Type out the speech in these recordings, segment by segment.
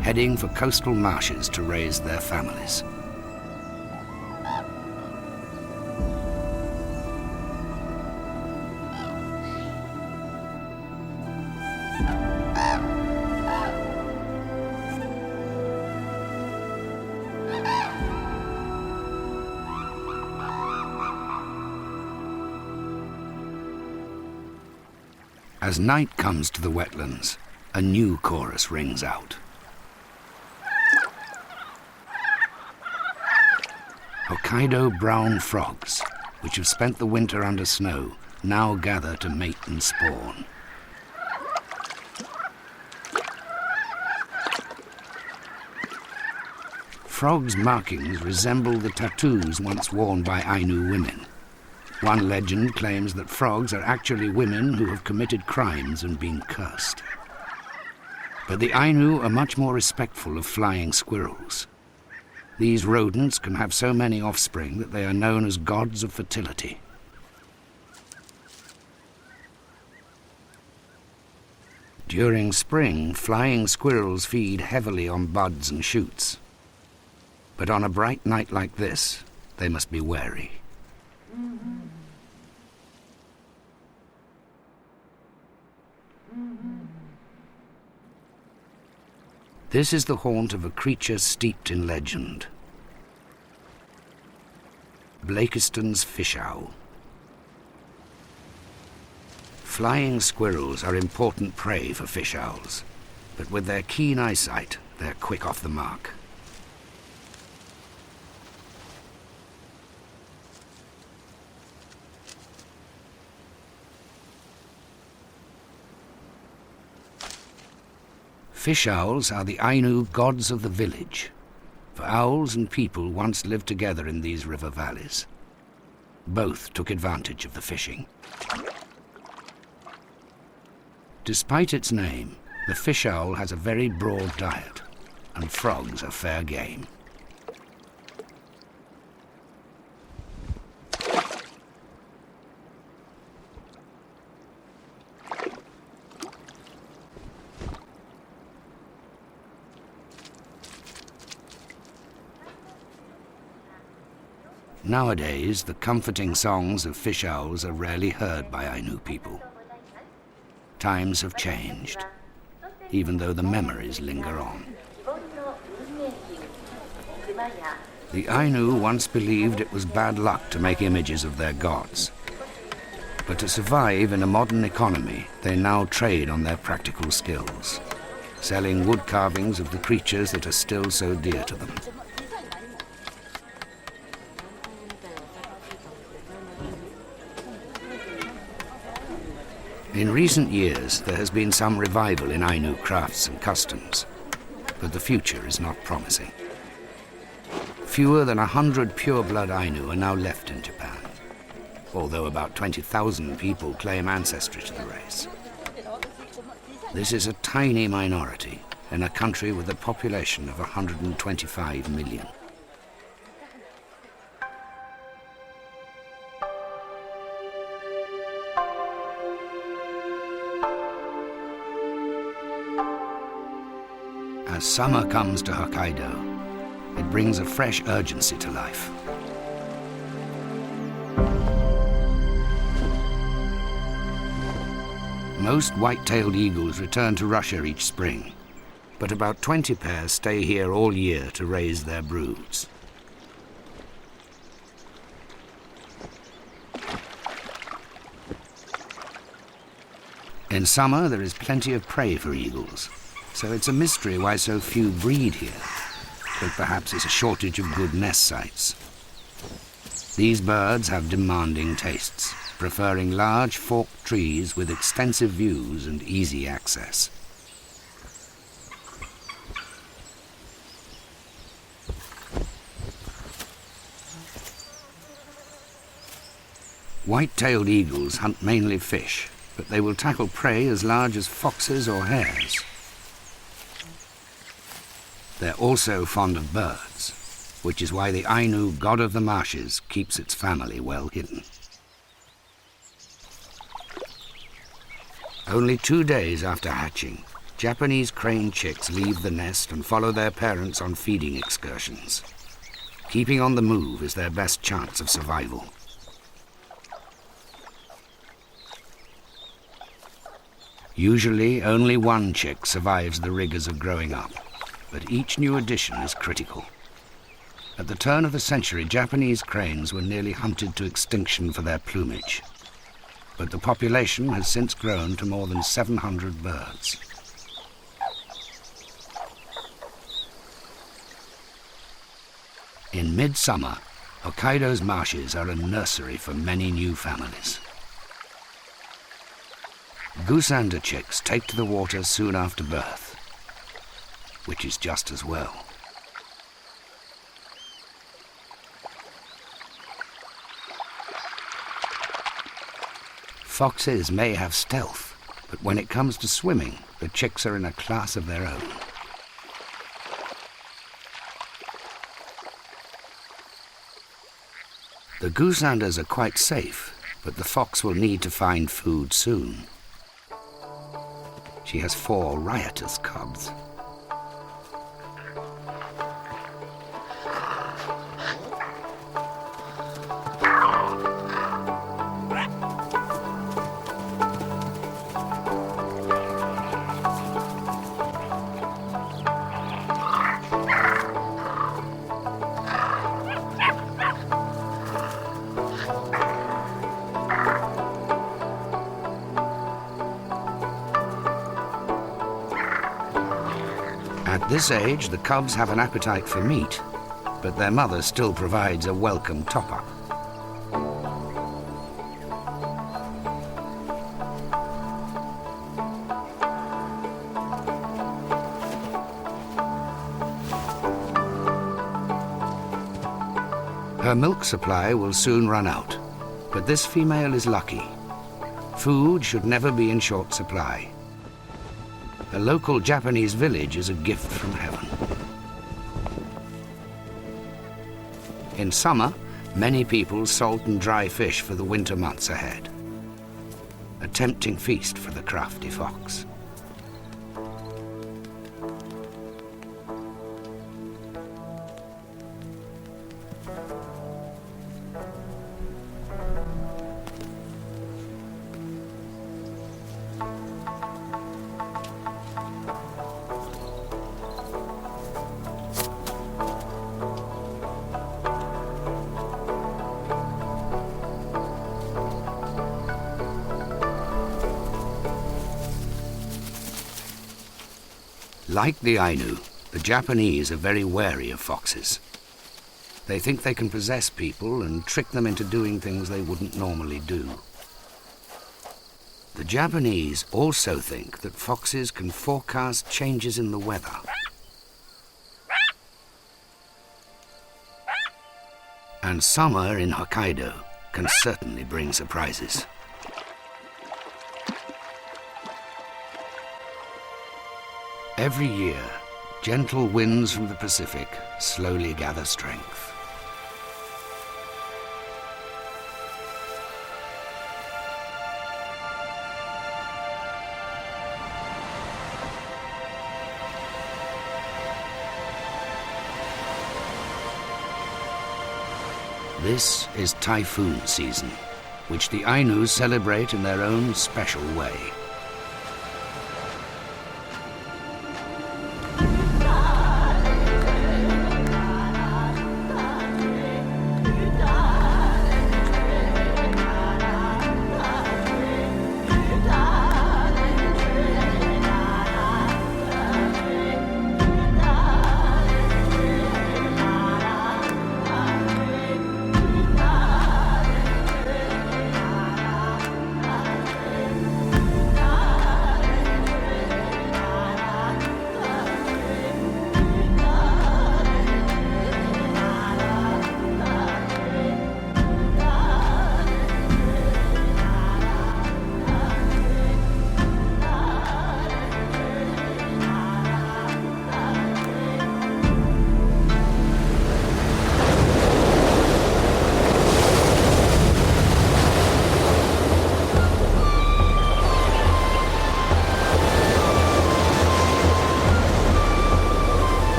heading for coastal marshes to raise their families. As night comes to the wetlands, a new chorus rings out. Hokkaido brown frogs, which have spent the winter under snow, now gather to mate and spawn. Frogs' markings resemble the tattoos once worn by Ainu women. One legend claims that frogs are actually women who have committed crimes and been cursed. But the Ainu are much more respectful of flying squirrels. These rodents can have so many offspring that they are known as gods of fertility. During spring, flying squirrels feed heavily on buds and shoots. But on a bright night like this, they must be wary. This is the haunt of a creature steeped in legend. Blakiston's fish owl. Flying squirrels are important prey for fish owls, but with their keen eyesight, they're quick off the mark. Fish owls are the Ainu gods of the village, for owls and people once lived together in these river valleys. Both took advantage of the fishing. Despite its name, the fish owl has a very broad diet, and frogs are fair game. Nowadays, the comforting songs of fish owls are rarely heard by Ainu people. Times have changed, even though the memories linger on. The Ainu once believed it was bad luck to make images of their gods. But to survive in a modern economy, they now trade on their practical skills, selling wood carvings of the creatures that are still so dear to them. In recent years, there has been some revival in Ainu crafts and customs, but the future is not promising. Fewer than 100 pure-blood Ainu are now left in Japan, although about 20,000 people claim ancestry to the race. This is a tiny minority in a country with a population of 125 million. As summer comes to Hokkaido, it brings a fresh urgency to life. Most white-tailed eagles return to Russia each spring, but about 20 pairs stay here all year to raise their broods. In summer, there is plenty of prey for eagles, so it's a mystery why so few breed here, but perhaps it's a shortage of good nest sites. These birds have demanding tastes, preferring large forked trees with extensive views and easy access. White-tailed eagles hunt mainly fish, but they will tackle prey as large as foxes or hares. They're also fond of birds, which is why the Ainu god of the marshes keeps its family well hidden. Only 2 days after hatching, Japanese crane chicks leave the nest and follow their parents on feeding excursions. Keeping on the move is their best chance of survival. Usually, only one chick survives the rigors of growing up, but each new addition is critical. At the turn of the century, Japanese cranes were nearly hunted to extinction for their plumage, but the population has since grown to more than 700 birds. In midsummer, Hokkaido's marshes are a nursery for many new families. Goosander chicks take to the water soon after birth, which is just as well. Foxes may have stealth, but when it comes to swimming, the chicks are in a class of their own. The goosanders are quite safe, but the fox will need to find food soon. She has 4 riotous cubs. At this age, the cubs have an appetite for meat, but their mother still provides a welcome top-up. Her milk supply will soon run out, but this female is lucky. Food should never be in short supply. A local Japanese village is a gift from heaven. In summer, many people salt and dry fish for the winter months ahead. A tempting feast for the crafty fox. Like the Ainu, the Japanese are very wary of foxes. They think they can possess people and trick them into doing things they wouldn't normally do. The Japanese also think that foxes can forecast changes in the weather. And summer in Hokkaido can certainly bring surprises. Every year, gentle winds from the Pacific slowly gather strength. This is typhoon season, which the Ainu celebrate in their own special way.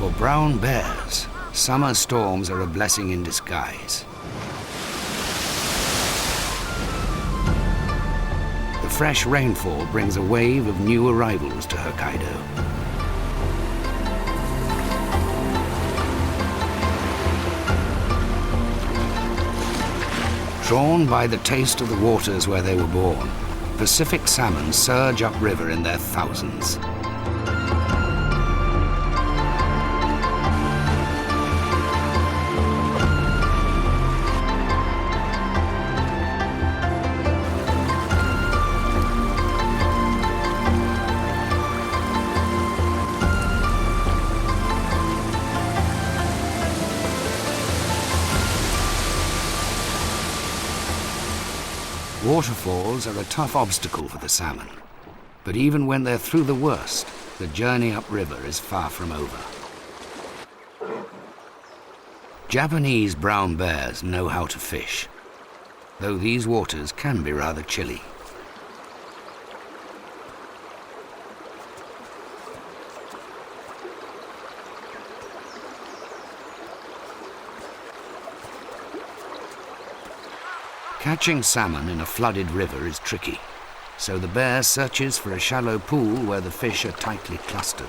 For brown bears, summer storms are a blessing in disguise. The fresh rainfall brings a wave of new arrivals to Hokkaido. Drawn by the taste of the waters where they were born, Pacific salmon surge upriver in their thousands. Waterfalls are a tough obstacle for the salmon, but even when they're through the worst, the journey upriver is far from over. Japanese brown bears know how to fish, though these waters can be rather chilly. Catching salmon in a flooded river is tricky, so the bear searches for a shallow pool where the fish are tightly clustered.